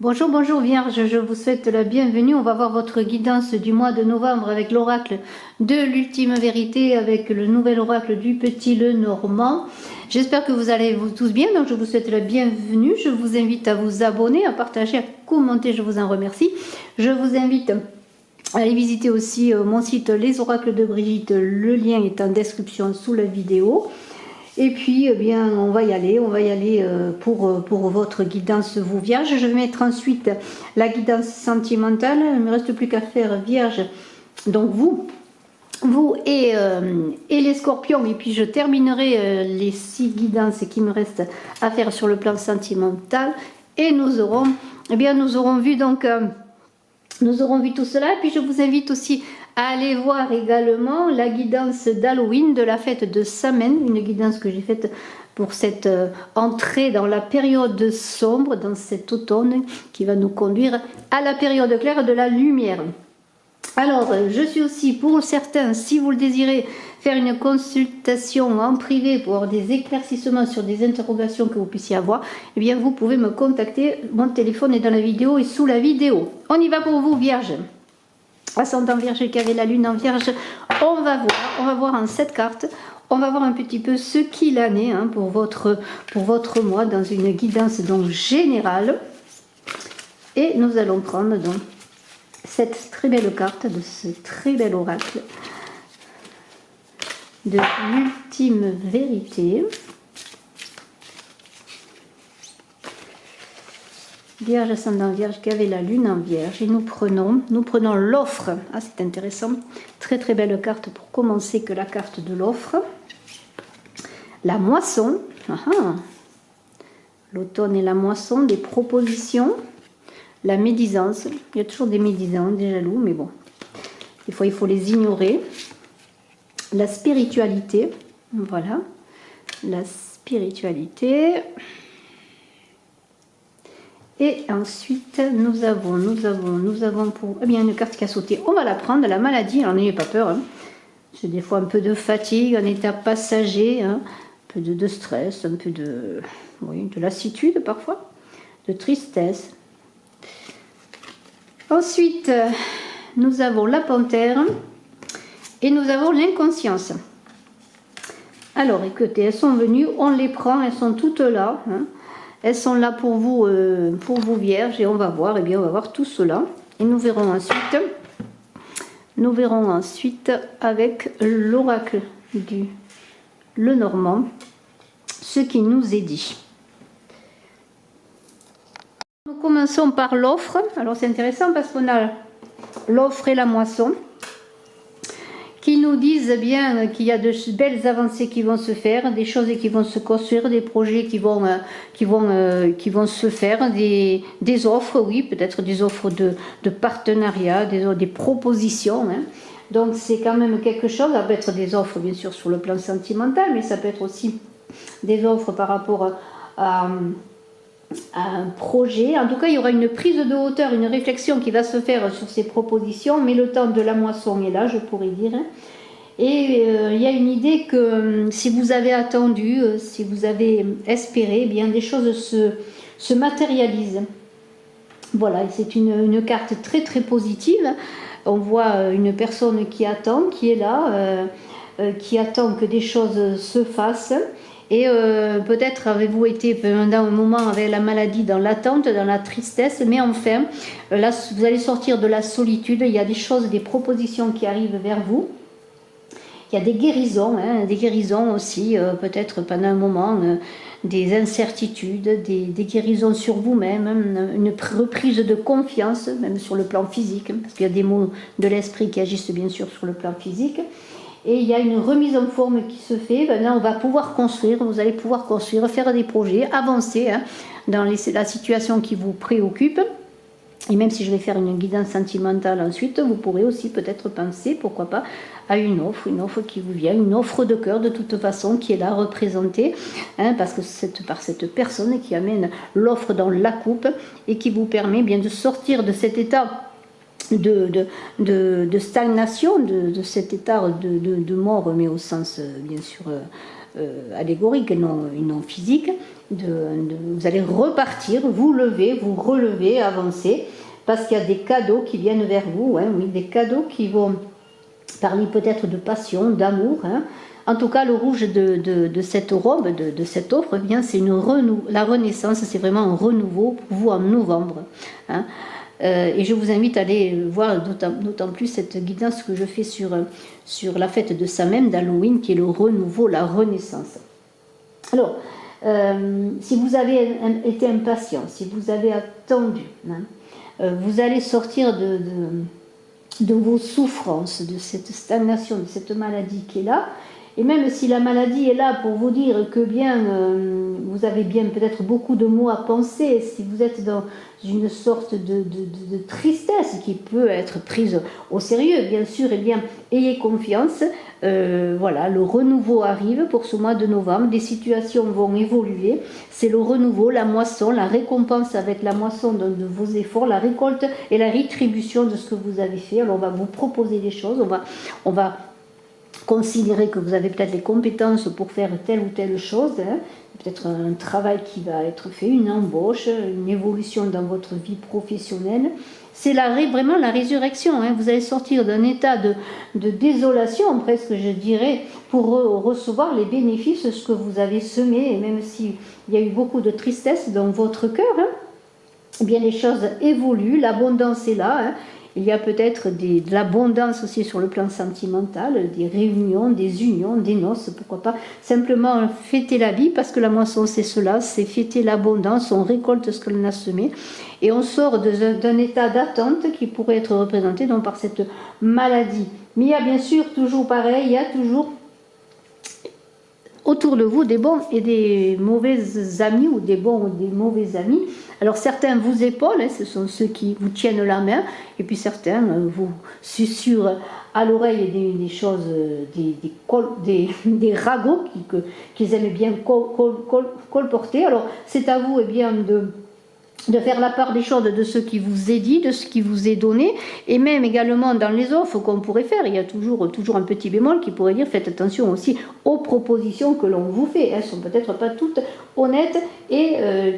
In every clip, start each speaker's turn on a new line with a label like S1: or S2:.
S1: Bonjour, bonjour Vierge, je vous souhaite la bienvenue. On va voir votre guidance du mois de novembre avec l'oracle de l'ultime vérité, avec le nouvel oracle du petit Lenormand. J'espère que vous allez tous bien, donc je vous souhaite la bienvenue. Je vous invite à vous abonner, à partager, à commenter, je vous en remercie. Je vous invite à aller visiter aussi mon site Les Oracles de Brigitte, le lien est en description sous la vidéo. Et puis, eh bien, on va y aller pour votre guidance, vous Vierge. Je vais mettre ensuite la guidance sentimentale. Il ne me reste plus qu'à faire Vierge. Donc vous et les Scorpions. Et puis je terminerai les 6 guidances qui me restent à faire sur le plan sentimental. Et nous aurons vu donc nous aurons vu tout cela. Et puis je vous invite aussi à aller voir également la guidance d'Halloween de la fête de Samhain, une guidance que j'ai faite pour cette entrée dans la période sombre, dans cet automne qui va nous conduire à la période claire de la lumière. Alors, je suis aussi pour certains, si vous le désirez, faire une consultation en privé pour avoir des éclaircissements sur des interrogations que vous puissiez avoir, eh bien vous pouvez me contacter. Mon téléphone est dans la vidéo et sous la vidéo. On y va pour vous, Vierge. Ascendant Vierge qui avait la lune en Vierge, on va voir en 7 cartes, on va voir un petit peu ce qu'il en est pour votre mois dans une guidance donc générale. Et nous allons prendre donc cette très belle carte de ce très bel oracle de l'ultime vérité. Vierge, ascendant Vierge qui avait la lune en Vierge, et nous prenons l'offre. Ah, c'est intéressant, très très belle carte pour commencer, que la carte de l'offre. La moisson, l'automne et la moisson, des propositions. La médisance, il y a toujours des médisants, des jaloux, mais bon, des fois il faut les ignorer. La spiritualité, voilà, la spiritualité. Et ensuite, nous avons pour, eh bien, une carte qui a sauté. On va la prendre, la maladie, alors n'ayez pas peur. C'est des fois un peu de fatigue, un état passager, un peu de stress, un peu de lassitude parfois, de tristesse. Ensuite, nous avons la panthère et nous avons l'inconscience. Alors, écoutez, elles sont venues, on les prend, elles sont toutes là. Elles sont là pour vous Vierges, et on va voir, on va voir tout cela. Et nous verrons ensuite avec l'oracle du Lenormand, ce qui nous est dit. Nous commençons par l'offre. Alors c'est intéressant parce qu'on a l'offre et la moisson qui nous disent bien qu'il y a de belles avancées qui vont se faire, des choses qui vont se construire, des projets qui vont se faire, des offres, oui, peut-être des offres de partenariat, des propositions. Donc c'est quand même quelque chose. Ça peut être des offres bien sûr sur le plan sentimental, mais ça peut être aussi des offres par rapport à un projet. En tout cas, il y aura une prise de hauteur, une réflexion qui va se faire sur ces propositions, mais le temps de la moisson est là, je pourrais dire. Et il y a une idée que si vous avez attendu, si vous avez espéré, eh bien des choses se matérialisent. Voilà, c'est une carte très très positive. On voit une personne qui attend, qui est là, qui attend que des choses se fassent. Et peut-être avez-vous été pendant un moment avec la maladie dans l'attente, dans la tristesse, mais enfin, là, vous allez sortir de la solitude. Il y a des choses, des propositions qui arrivent vers vous. Il y a des guérisons aussi, peut-être pendant un moment, des incertitudes, des guérisons sur vous-même, une reprise de confiance, même sur le plan physique, parce qu'il y a des mots de l'esprit qui agissent bien sûr sur le plan physique. Et il y a une remise en forme qui se fait. Maintenant, on va pouvoir construire, vous allez pouvoir construire, faire des projets, avancer dans la situation qui vous préoccupe. Et même si je vais faire une guidance sentimentale ensuite, vous pourrez aussi peut-être penser, pourquoi pas, à une offre qui vous vient, une offre de cœur de toute façon qui est là représentée, parce que c'est par cette personne qui amène l'offre dans la coupe et qui vous permet bien de sortir de cet état de stagnation, de cet état de mort, mais au sens bien sûr allégorique et non physique. Vous allez repartir, vous lever, vous relever, avancer, parce qu'il y a des cadeaux qui viennent vers vous, hein, oui, des cadeaux qui vont parler peut-être de passion, d'amour. Hein. En tout cas, le rouge de cette robe, de cette offre, eh bien, c'est la renaissance, c'est vraiment un renouveau pour vous en novembre. Hein. Et je vous invite à aller voir d'autant plus cette guidance que je fais sur la fête de Samhain, d'Halloween, qui est le renouveau, la renaissance. Alors, si vous avez été impatient, si vous avez attendu, hein, vous allez sortir de vos souffrances, de cette stagnation, de cette maladie qui est là. Et même si la maladie est là pour vous dire que bien, vous avez bien peut-être beaucoup de mots à penser, si vous êtes dans une sorte de tristesse qui peut être prise au sérieux, bien sûr, eh bien, ayez confiance. Voilà, le renouveau arrive pour ce mois de novembre, des situations vont évoluer, c'est le renouveau, la moisson, la récompense avec la moisson de vos efforts, la récolte et la rétribution de ce que vous avez fait. Alors on va vous proposer des choses, on va considérer que vous avez peut-être les compétences pour faire telle ou telle chose, hein. Peut-être un travail qui va être fait, une embauche, une évolution dans votre vie professionnelle. C'est vraiment la résurrection. Hein. Vous allez sortir d'un état de désolation, presque je dirais, pour recevoir les bénéfices de ce que vous avez semé. Et même s'il y a eu beaucoup de tristesse dans votre cœur, hein, eh bien les choses évoluent, l'abondance est là. Hein. Il y a peut-être de l'abondance aussi sur le plan sentimental, des réunions, des unions, des noces, pourquoi pas. Simplement fêter la vie, parce que la moisson c'est cela, c'est fêter l'abondance, on récolte ce que l'on a semé. Et on sort d'un état d'attente qui pourrait être représenté donc par cette maladie. Mais il y a bien sûr toujours pareil, il y a toujours autour de vous des bons et des mauvais amis, ou des bons ou des mauvais amis. Alors certains vous épaulent, hein, ce sont ceux qui vous tiennent la main, et puis certains vous susurrent à l'oreille des choses, des ragots qu'ils aiment bien colporter. Alors c'est à vous, eh bien, de faire la part des choses de ce qui vous est dit, de ce qui vous est donné, et même également dans les offres qu'on pourrait faire, il y a toujours un petit bémol qui pourrait dire faites attention aussi aux propositions que l'on vous fait. Elles ne sont peut-être pas toutes honnêtes et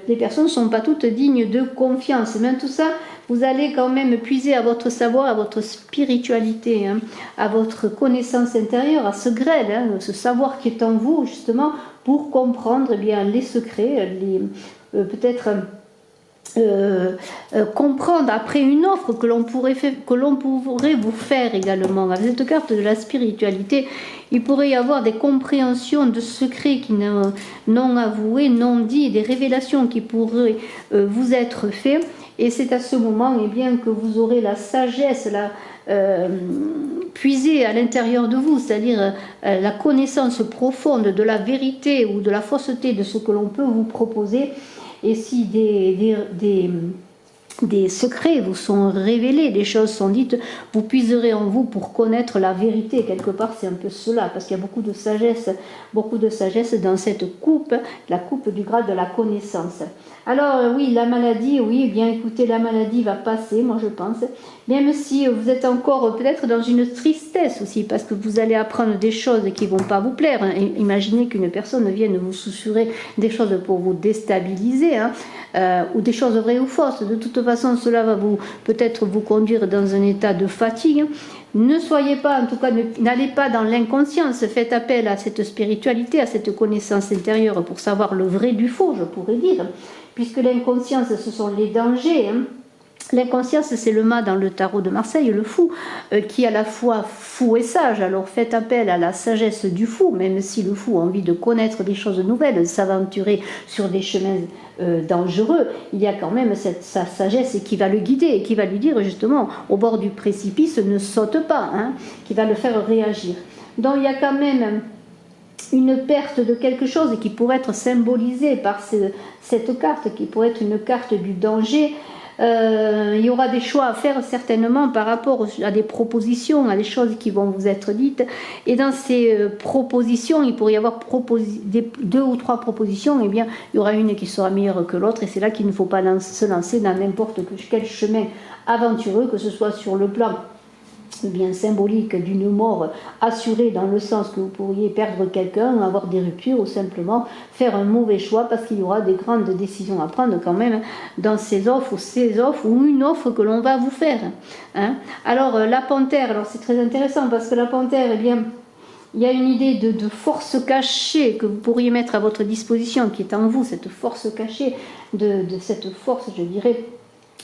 S1: les personnes ne sont pas toutes dignes de confiance. Même tout ça, vous allez quand même puiser à votre savoir, à votre spiritualité, hein, à votre connaissance intérieure, à ce grêle, hein, ce savoir qui est en vous justement pour comprendre, eh bien, les secrets, peut-être comprendre après une offre que l'on pourrait vous faire également. Avec cette carte de la spiritualité, il pourrait y avoir des compréhensions de secrets qui non avoués, non dits, des révélations qui pourraient vous être faites. Et c'est à ce moment, eh bien, que vous aurez la sagesse, puisée à l'intérieur de vous, c'est-à-dire la connaissance profonde de la vérité ou de la fausseté de ce que l'on peut vous proposer. Et si des secrets vous sont révélés, des choses sont dites, vous puiserez en vous pour connaître la vérité. Quelque part, c'est un peu cela, parce qu'il y a beaucoup de sagesse dans cette coupe, la coupe du grade de la connaissance. Alors oui, la maladie, oui, eh bien écoutez, la maladie va passer, moi je pense, même si vous êtes encore peut-être dans une tristesse aussi, parce que vous allez apprendre des choses qui ne vont pas vous plaire. Hein. Imaginez qu'une personne vienne vous susurrer des choses pour vous déstabiliser, hein, ou des choses vraies ou fausses. De toute façon, cela va peut-être vous conduire dans un état de fatigue. Ne soyez pas, en tout cas, n'allez pas dans l'inconscience. Faites appel à cette spiritualité, à cette connaissance intérieure pour savoir le vrai du faux, je pourrais dire. Puisque l'inconscience, ce sont les dangers. Hein. L'inconscience, c'est le mât dans le tarot de Marseille, le fou, qui est à la fois fou et sage. Alors faites appel à la sagesse du fou, même si le fou a envie de connaître des choses nouvelles, de s'aventurer sur des chemins dangereux. Il y a quand même sa sagesse qui va le guider et qui va lui dire justement, au bord du précipice, ne saute pas, hein, qui va le faire réagir. Donc il y a quand même une perte de quelque chose qui pourrait être symbolisée par cette carte, qui pourrait être une carte du danger. Il y aura des choix à faire certainement par rapport à des propositions, à des choses qui vont vous être dites. Et dans ces propositions, il pourrait y avoir 2 ou 3 propositions. Eh bien, il y aura une qui sera meilleure que l'autre. Et c'est là qu'il ne faut pas se lancer dans n'importe quel chemin aventureux, que ce soit sur le plan bien symbolique d'une mort assurée, dans le sens que vous pourriez perdre quelqu'un, avoir des ruptures ou simplement faire un mauvais choix parce qu'il y aura des grandes décisions à prendre quand même dans ces offres ou une offre que l'on va vous faire. Hein. Alors la panthère, alors c'est très intéressant parce que la panthère, eh bien, il y a une idée de force cachée que vous pourriez mettre à votre disposition, qui est en vous, cette force cachée, de cette force, je dirais,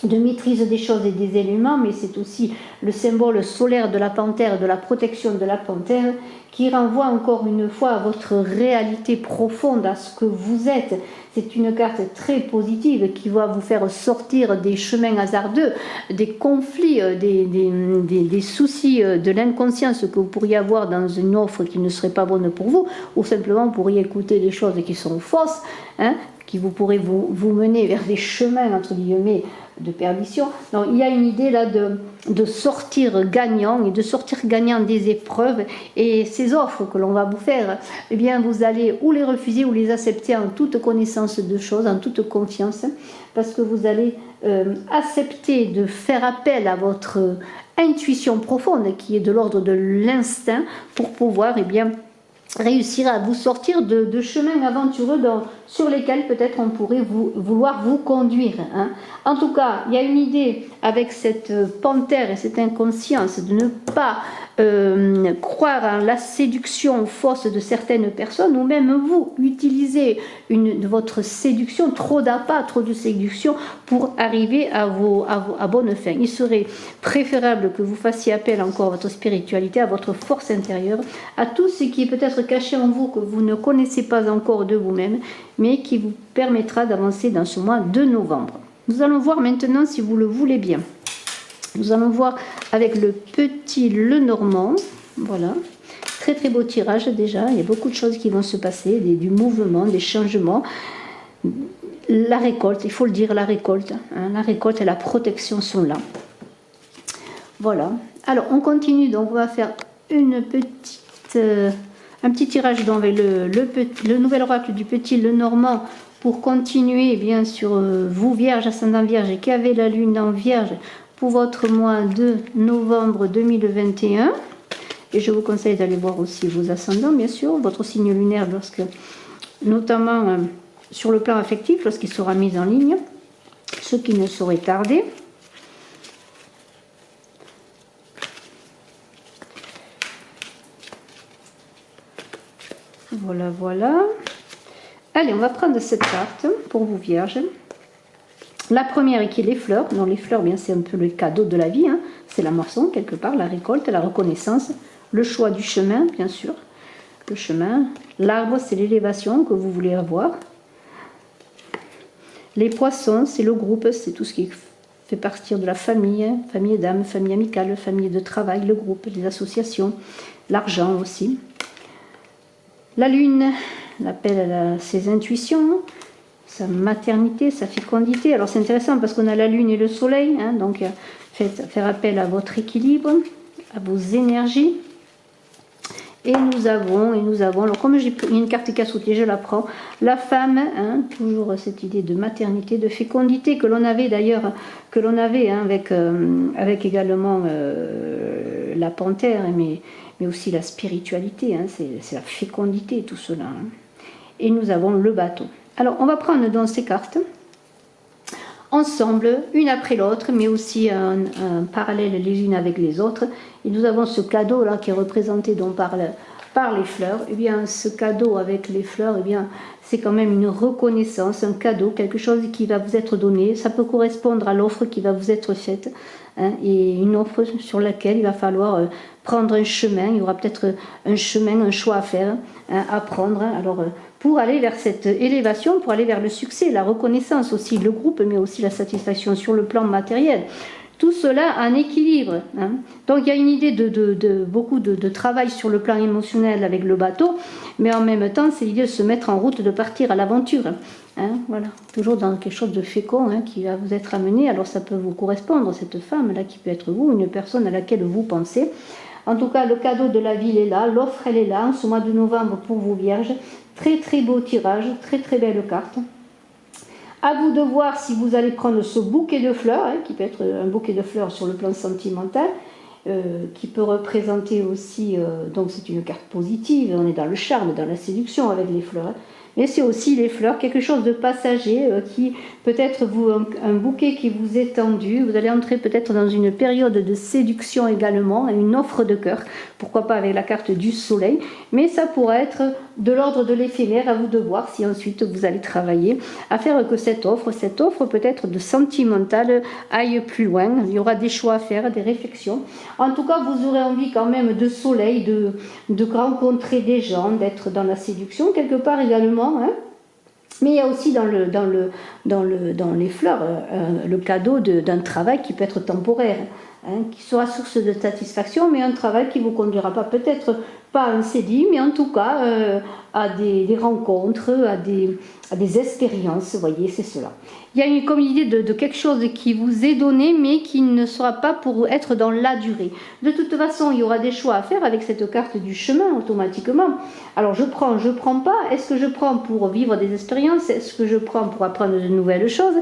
S1: de maîtrise des choses et des éléments, mais c'est aussi le symbole solaire de la panthère, de la protection de la panthère, qui renvoie encore une fois à votre réalité profonde, à ce que vous êtes. C'est une carte très positive qui va vous faire sortir des chemins hasardeux, des conflits, des soucis, de l'inconscience que vous pourriez avoir dans une offre qui ne serait pas bonne pour vous, ou simplement vous pourriez écouter des choses qui sont fausses, hein, qui vous pourraient vous mener vers des chemins, entre guillemets, de perdition. Donc il y a une idée là de sortir gagnant et de sortir gagnant des épreuves, et ces offres que l'on va vous faire, eh bien vous allez ou les refuser ou les accepter en toute connaissance de choses, en toute confiance, parce que vous allez accepter de faire appel à votre intuition profonde qui est de l'ordre de l'instinct pour pouvoir, eh bien, réussir à vous sortir de chemins aventureux sur lesquels peut-être on pourrait vouloir vous conduire. Hein. En tout cas, il y a une idée avec cette panthère et cette inconscience de ne pas croire en la séduction fausse de certaines personnes, ou même vous utilisez votre séduction, trop d'appât, trop de séduction pour arriver à bonne fin. Il serait préférable que vous fassiez appel encore à votre spiritualité, à votre force intérieure, à tout ce qui est peut-être caché en vous, que vous ne connaissez pas encore de vous-même, mais qui vous permettra d'avancer dans ce mois de novembre. Nous allons voir maintenant, si vous le voulez bien. Nous allons voir avec le petit Lenormand. Voilà. Très très beau tirage déjà. Il y a beaucoup de choses qui vont se passer, du mouvement, des changements. La récolte, il faut le dire, la récolte. Hein, la récolte et la protection sont là. Voilà. Alors on continue, donc on va faire un petit tirage dans le nouvel oracle du petit Lenormand pour continuer bien sur vous Vierge, ascendant Vierge, et qui avez la lune en Vierge pour votre mois de novembre 2021. Et je vous conseille d'aller voir aussi vos ascendants, bien sûr, votre signe lunaire, notamment sur le plan affectif, lorsqu'il sera mis en ligne, ce qui ne saurait tarder. Voilà, voilà. Allez, on va prendre cette carte pour vous Vierges. La première qui est les fleurs. Donc les fleurs, bien, c'est un peu le cadeau de la vie. Hein. C'est la moisson, quelque part, la récolte, la reconnaissance, le choix du chemin, bien sûr. Le chemin. L'arbre, c'est l'élévation que vous voulez avoir. Les poissons, c'est le groupe, c'est tout ce qui fait partir de la famille, hein. Famille d'âme, famille amicale, famille de travail, le groupe, les associations, l'argent aussi. La lune, l'appel à ses intuitions, sa maternité, sa fécondité. Alors c'est intéressant parce qu'on a la lune et le soleil, hein, donc faire appel à votre équilibre, à vos énergies. Et nous avons, alors comme j'ai une carte qui a sauté, je la prends, la femme, hein, toujours cette idée de maternité, de fécondité que l'on avait d'ailleurs, hein, avec également la panthère, mais aussi la spiritualité, hein, c'est la fécondité, tout cela. Hein. Et nous avons le bateau. Alors, on va prendre dans ces cartes, ensemble, une après l'autre, mais aussi un parallèle les unes avec les autres. Et nous avons ce cadeau-là qui est représenté donc par les fleurs. Eh bien, ce cadeau avec les fleurs, eh bien, c'est quand même une reconnaissance, un cadeau, quelque chose qui va vous être donné. Ça peut correspondre à l'offre qui va vous être faite. Hein, et une offre sur laquelle il va falloir prendre un chemin. Il y aura peut-être un chemin, un choix à faire, hein, à prendre. Hein. Alors, pour aller vers cette élévation, pour aller vers le succès, la reconnaissance aussi, le groupe, mais aussi la satisfaction sur le plan matériel. Tout cela en équilibre. Hein. Donc il y a une idée de beaucoup de travail sur le plan émotionnel avec le bateau, mais en même temps, c'est l'idée de se mettre en route, de partir à l'aventure. Hein, voilà, toujours dans quelque chose de fécond, hein, qui va vous être amené. Alors ça peut vous correspondre, cette femme-là qui peut être vous, une personne à laquelle vous pensez. En tout cas, le cadeau de la ville est là, l'offre elle est là, en ce mois de novembre pour vous Vierges. Très très beau tirage, très très belle carte. À vous de voir si vous allez prendre ce bouquet de fleurs, hein, qui peut être un bouquet de fleurs sur le plan sentimental, qui peut représenter aussi, donc c'est une carte positive, on est dans le charme, dans la séduction avec les fleurs, hein. Mais c'est aussi les fleurs, quelque chose de passager qui peut-être un bouquet qui vous est tendu. Vous allez entrer peut-être dans une période de séduction également, une offre de cœur, pourquoi pas avec la carte du soleil, mais ça pourrait être de l'ordre de l'éphémère, à vous de voir si ensuite vous allez travailler à faire que cette offre peut-être de sentimentale aille plus loin. Il y aura des choix à faire, des réflexions. En tout cas, vous aurez envie quand même de soleil, de rencontrer des gens, d'être dans la séduction quelque part également. Hein. Mais il y a aussi dans les fleurs le cadeau d'un travail qui peut être temporaire, hein, qui sera source de satisfaction, mais un travail qui ne vous conduira pas, peut-être pas à un CDI, mais en tout cas à des rencontres, à des expériences, vous voyez, c'est cela. Il y a comme idée de quelque chose qui vous est donné, mais qui ne sera pas pour être dans la durée. De toute façon, il y aura des choix à faire avec cette carte du chemin, automatiquement. Alors, je prends pas. Est-ce que je prends pour vivre des expériences? Est-ce que je prends pour apprendre de nouvelles choses?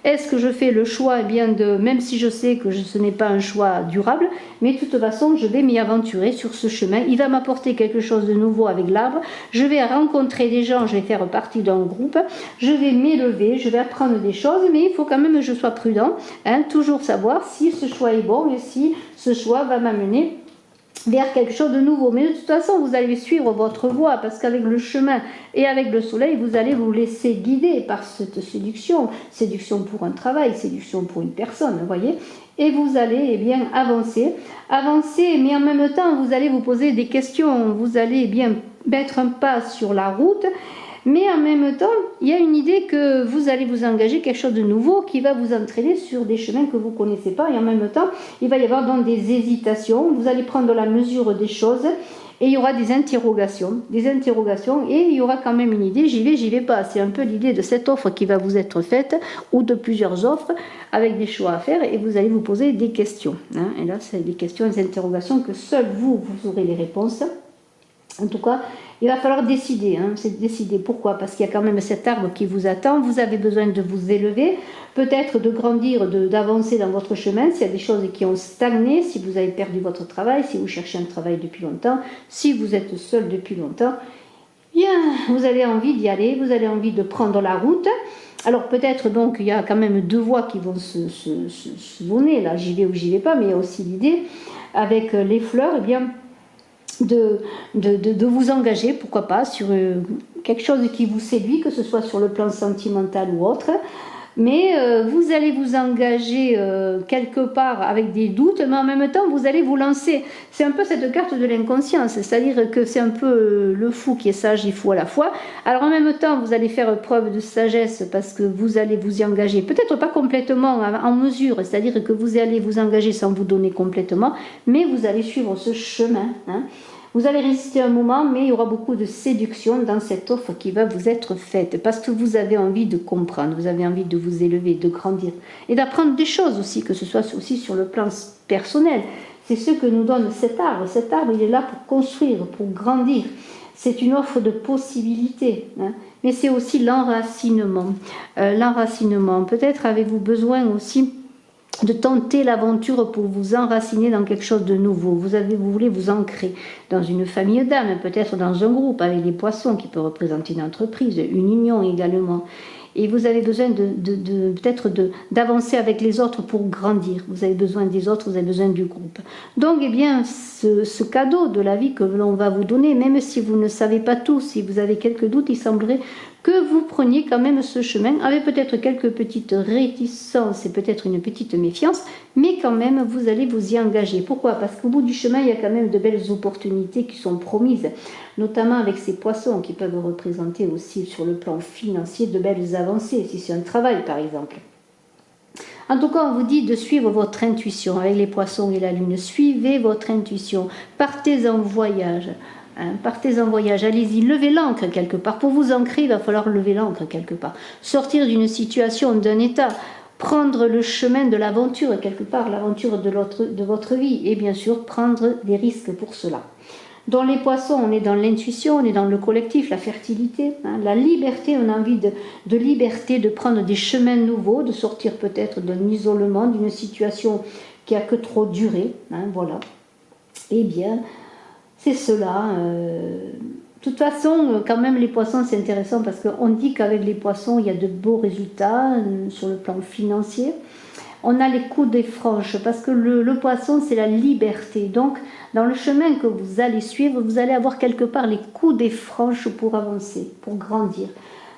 S1: Est-ce que je fais le choix, même si je sais que ce n'est pas un choix durable, mais de toute façon, je vais m'y aventurer sur ce chemin. Il va m'apporter quelque chose de nouveau avec l'arbre. Je vais rencontrer des gens, je vais faire partie d'un groupe, je vais m'élever, je vais apprendre des choses, mais il faut quand même que je sois prudent, hein, toujours savoir si ce choix est bon et si ce choix va m'amener vers quelque chose de nouveau. Mais de toute façon, vous allez suivre votre voie, parce qu'avec le chemin et avec le soleil, vous allez vous laisser guider par cette séduction pour un travail, séduction pour une personne, vous voyez, et vous allez avancer, mais en même temps, vous allez vous poser des questions, vous allez mettre un pas sur la route. Mais en même temps, il y a une idée que vous allez vous engager quelque chose de nouveau qui va vous entraîner sur des chemins que vous ne connaissez pas. Et en même temps, il va y avoir donc des hésitations. Vous allez prendre la mesure des choses et il y aura des interrogations. Et il y aura quand même une idée, j'y vais pas. C'est un peu l'idée de cette offre qui va vous être faite ou de plusieurs offres avec des choix à faire et vous allez vous poser des questions. Hein. Et là, c'est des questions, des interrogations que seul vous aurez les réponses. En tout cas, il va falloir décider. Hein, c'est décider. Pourquoi? Parce qu'il y a quand même cet arbre qui vous attend. Vous avez besoin de vous élever, peut-être de grandir, d'avancer dans votre chemin. S'il y a des choses qui ont stagné, si vous avez perdu votre travail, si vous cherchez un travail depuis longtemps, si vous êtes seul depuis longtemps, bien, vous avez envie d'y aller, vous avez envie de prendre la route. Alors peut-être donc il y a quand même deux voies qui vont se donner. Là, j'y vais ou j'y vais pas, mais il y a aussi l'idée avec les fleurs, de vous engager, pourquoi pas, sur quelque chose qui vous séduit, que ce soit sur le plan sentimental ou autre, mais vous allez vous engager quelque part avec des doutes, mais en même temps vous allez vous lancer. C'est un peu cette carte de l'inconscience, c'est-à-dire que c'est un peu le fou qui est sage et fou à la fois. Alors en même temps vous allez faire preuve de sagesse parce que vous allez vous y engager, peut-être pas complètement en mesure, c'est-à-dire que vous allez vous engager sans vous donner complètement, mais vous allez suivre ce chemin, hein. Vous allez résister un moment, mais il y aura beaucoup de séduction dans cette offre qui va vous être faite, parce que vous avez envie de comprendre, vous avez envie de vous élever, de grandir, et d'apprendre des choses aussi, que ce soit aussi sur le plan personnel. C'est ce que nous donne cet arbre. Cet arbre, il est là pour construire, pour grandir. C'est une offre de possibilités, hein. Mais c'est aussi l'enracinement. Peut-être avez-vous besoin aussi de tenter l'aventure pour vous enraciner dans quelque chose de nouveau. Vous voulez vous ancrer dans une famille d'âmes, peut-être dans un groupe avec les poissons qui peut représenter une entreprise, une union également. Et vous avez besoin peut-être d'avancer avec les autres pour grandir. Vous avez besoin des autres, vous avez besoin du groupe. Donc, ce cadeau de la vie que l'on va vous donner, même si vous ne savez pas tout, si vous avez quelques doutes, il semblerait que vous preniez quand même ce chemin, avec peut-être quelques petites réticences et peut-être une petite méfiance, mais quand même vous allez vous y engager. Pourquoi? Parce qu'au bout du chemin, il y a quand même de belles opportunités qui sont promises, notamment avec ces poissons qui peuvent représenter aussi sur le plan financier de belles avancées, si c'est un travail par exemple. En tout cas, on vous dit de suivre votre intuition avec les poissons et la lune. Suivez votre intuition, partez en voyage. Hein, partez en voyage, allez-y, levez l'ancre quelque part. Pour vous ancrer, il va falloir lever l'ancre quelque part. Sortir d'une situation, d'un état, prendre le chemin de l'aventure quelque part, l'aventure de votre vie. Et bien sûr, prendre des risques pour cela. Dans les poissons, on est dans l'intuition, on est dans le collectif, la fertilité, hein, la liberté, on a envie de liberté, de prendre des chemins nouveaux, de sortir peut-être d'un isolement, d'une situation qui a que trop duré, hein, voilà. Eh bien, c'est cela. De toute façon, quand même, les poissons, c'est intéressant parce qu'on dit qu'avec les poissons, il y a de beaux résultats sur le plan financier. On a les coups des franches parce que le poisson, c'est la liberté. Donc, dans le chemin que vous allez suivre, vous allez avoir quelque part les coups des franches pour avancer, pour grandir.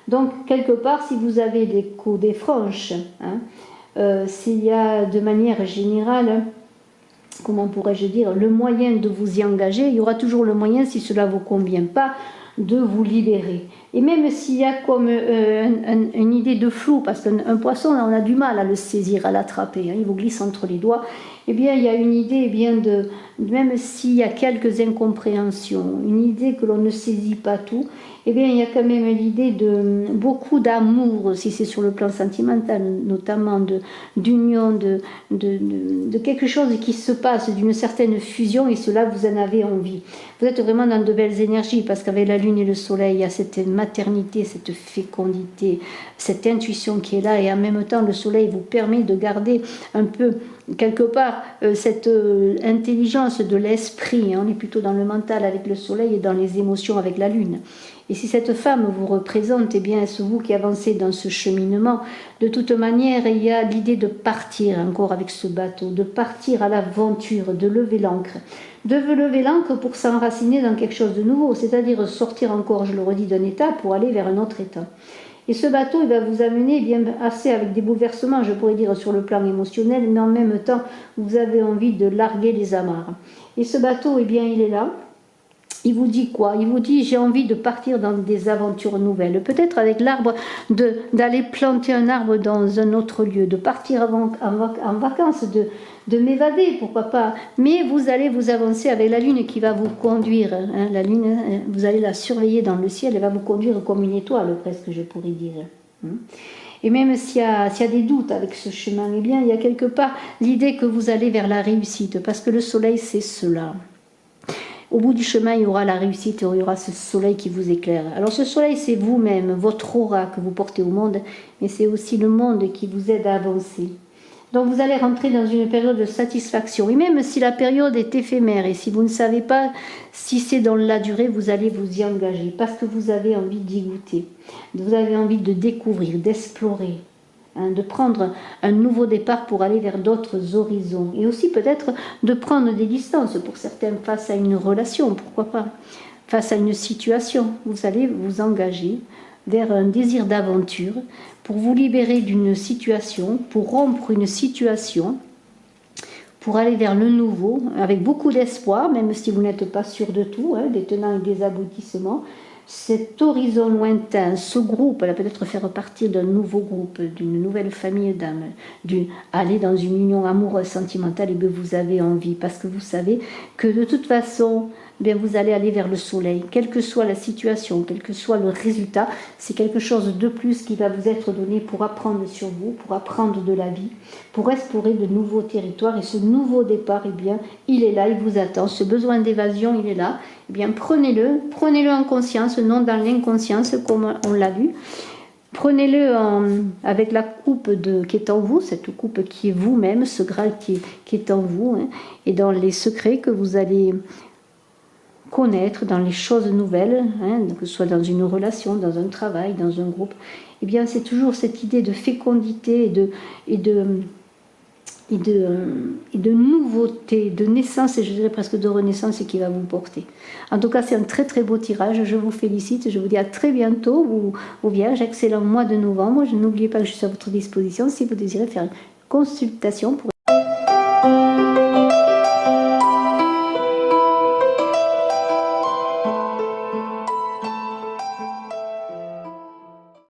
S1: Donc, quelque part, si vous avez les coups des franches, s'il y a de manière générale, comment pourrais-je dire, le moyen de vous y engager, il y aura toujours le moyen, si cela ne vous convient pas, de vous libérer. Et même s'il y a comme une idée de flou, parce qu'un poisson, on a du mal à le saisir, à l'attraper, il vous glisse entre les doigts, eh bien il y a une idée, eh bien, même s'il y a quelques incompréhensions, une idée que l'on ne saisit pas tout, eh bien il y a quand même l'idée de beaucoup d'amour, si c'est sur le plan sentimental, notamment d'union, de quelque chose qui se passe, d'une certaine fusion, et cela vous en avez envie. Vous êtes vraiment dans de belles énergies, parce qu'avec la lune et le soleil, il y a cette maternité, cette fécondité, cette intuition qui est là, et en même temps le soleil vous permet de garder un peu quelque part cette intelligence de l'esprit. On est plutôt dans le mental avec le soleil et dans les émotions avec la lune. Et si cette femme vous représente, eh bien est-ce vous qui avancez dans ce cheminement? De toute manière, il y a l'idée de partir encore avec ce bateau, de partir à l'aventure, de lever l'ancre. De lever l'ancre pour s'enraciner dans quelque chose de nouveau, c'est-à-dire sortir encore, je le redis, d'un état pour aller vers un autre état. Et ce bateau, il va vous amener bien assez avec des bouleversements, je pourrais dire, sur le plan émotionnel, mais en même temps, vous avez envie de larguer les amarres. Et ce bateau, eh bien, il est là. Il vous dit quoi? Il vous dit, j'ai envie de partir dans des aventures nouvelles. Peut-être avec l'arbre, d'aller planter un arbre dans un autre lieu, de partir en vacances, de m'évader, pourquoi pas. Mais vous allez vous avancer avec la lune qui va vous conduire. La lune, vous allez la surveiller dans le ciel, elle va vous conduire comme une étoile, presque, je pourrais dire. Et même s'il y a des doutes avec ce chemin, eh bien, il y a quelque part l'idée que vous allez vers la réussite, parce que le soleil, c'est cela. Au bout du chemin, il y aura la réussite, il y aura ce soleil qui vous éclaire. Alors ce soleil, c'est vous-même, votre aura que vous portez au monde, mais c'est aussi le monde qui vous aide à avancer. Donc vous allez rentrer dans une période de satisfaction. Et même si la période est éphémère et si vous ne savez pas si c'est dans la durée, vous allez vous y engager parce que vous avez envie d'y goûter. Vous avez envie de découvrir, d'explorer. De prendre un nouveau départ pour aller vers d'autres horizons. Et aussi peut-être de prendre des distances pour certains face à une relation, pourquoi pas. Face à une situation, vous allez vous engager vers un désir d'aventure pour vous libérer d'une situation, pour rompre une situation, pour aller vers le nouveau, avec beaucoup d'espoir, même si vous n'êtes pas sûr de tout, des tenants et des aboutissements. Cet horizon lointain, ce groupe, elle va peut-être faire partie d'un nouveau groupe, d'une nouvelle famille d'âmes, aller dans une union amoureuse, sentimentale, et bien vous avez envie, parce que vous savez que de toute façon, bien vous allez aller vers le soleil, quelle que soit la situation, quel que soit le résultat, c'est quelque chose de plus qui va vous être donné pour apprendre sur vous, pour apprendre de la vie, pour explorer de nouveaux territoires, et ce nouveau départ, eh bien, il est là, il vous attend, ce besoin d'évasion, il est là, eh bien prenez-le en conscience, non dans l'inconscience comme on l'a vu. Prenez-le avec la coupe qui est en vous, cette coupe qui est vous-même, ce Graal qui est en vous, et dans les secrets que vous allez connaître, dans les choses nouvelles, que ce soit dans une relation, dans un travail, dans un groupe. Eh bien, c'est toujours cette idée de fécondité et de nouveauté, de naissance, et je dirais presque de renaissance qui va vous porter. En tout cas, c'est un très très beau tirage, je vous félicite, je vous dis à très bientôt, vous Vierges, excellent mois de novembre, n'oubliez pas que je suis à votre disposition si vous désirez faire une consultation pour